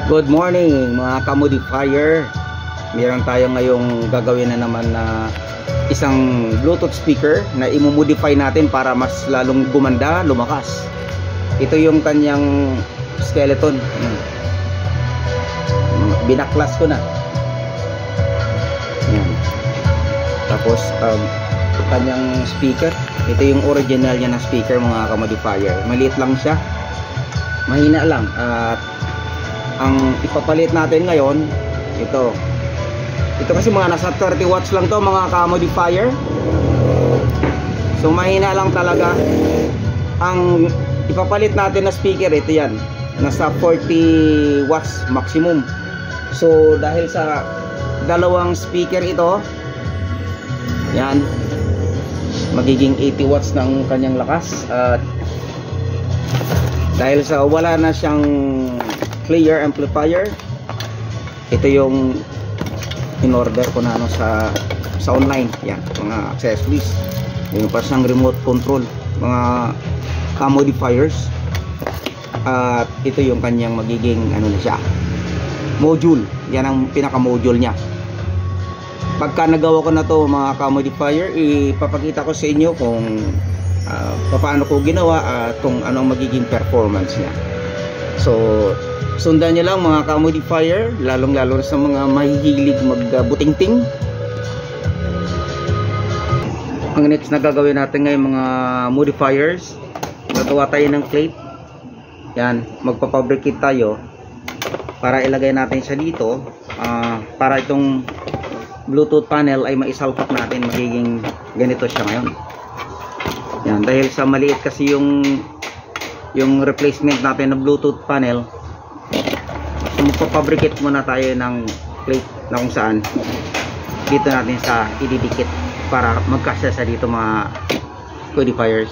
Good morning mga ka-modifier. Meron tayo ngayong gagawin na naman na isang Bluetooth speaker na i-modify natin para mas lalong gumanda, lumakas. Ito yung kanyang skeleton. Binaklas ko na. Yan. Tapos kanyang speaker. Ito yung original niya na speaker mga ka-modifier. Maliit lang siya. Mahina lang. At ang ipapalit natin ngayon, ito kasi mga nasa 30 watts lang to mga ka-modifier. So mahina lang talaga. Ang ipapalit natin na speaker, ito yan, nasa 40 watts maximum. So dahil sa dalawang speaker ito, yan, magiging 80 watts ng kanyang lakas. At dahil sa wala na siyang clear amplifier, ito yung in-order ko na sa online. Yan, mga accessories. Yung pa siyang remote control, mga ka-modifiers. At ito yung kanyang magiging ano na siya, module. Yan ang pinaka-module niya. Pagka nagawa ko na to mga ka-modifier, ipapakita ko sa inyo kung paano ko ginawa at kung ano ang magiging performance niya. So sundan nyo lang mga ka-modifier, lalong lalo sa mga mahihilig magbutingting. Ang next na gagawin natin ngayon mga modifiers, gagawa tayo ng plate. Yan, magpapabricate tayo para ilagay natin siya dito, para itong Bluetooth panel ay maisalpak natin. Magiging ganito siya ngayon. Yan, dahil sa maliit kasi yung replacement natin na Bluetooth panel, so magpapabricate muna tayo ng plate na kung saan dito natin sa ididikit para magkasya sa dito mga modifiers.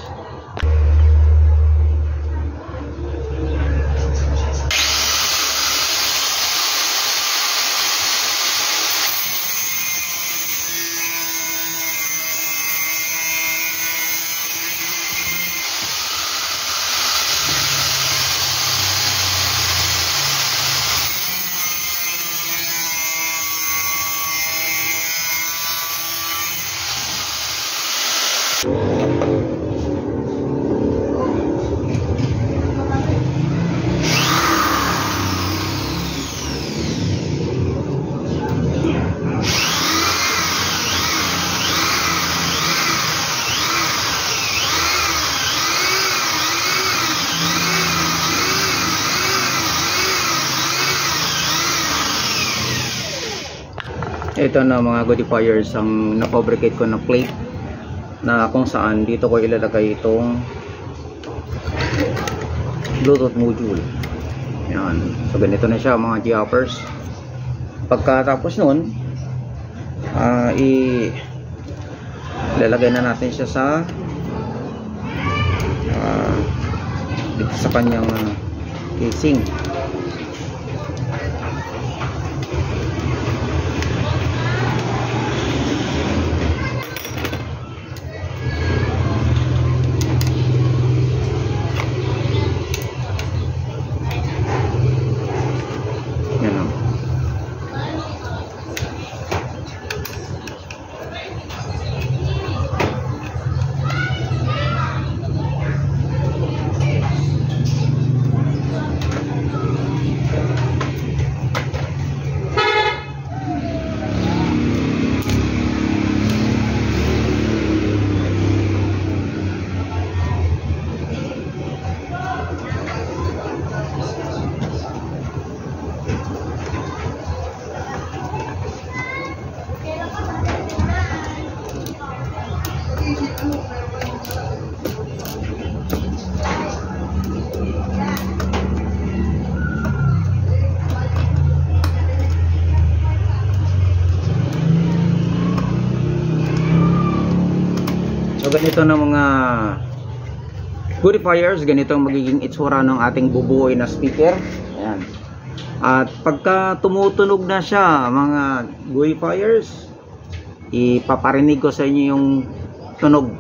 Ito na mga modifiers ang napabricate ko na plate na kung saan dito ko ilalagay itong Bluetooth module. Yan. So ganito na siya mga G-hoppers. Pagkatapos nun, ilalagay na natin siya sa dito sa kanyang casing. So ganito na mga modifiers, ganito ang magiging itsura ng ating bubuoy na speaker. Ayan. At pagka tumutunog na siya mga modifiers, ipaparinig ko sa inyo yung tunog.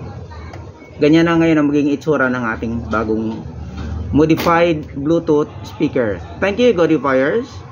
Ganyan na ngayon ang magiging itsura ng ating bagong modified Bluetooth speaker. Thank you, Godifiers.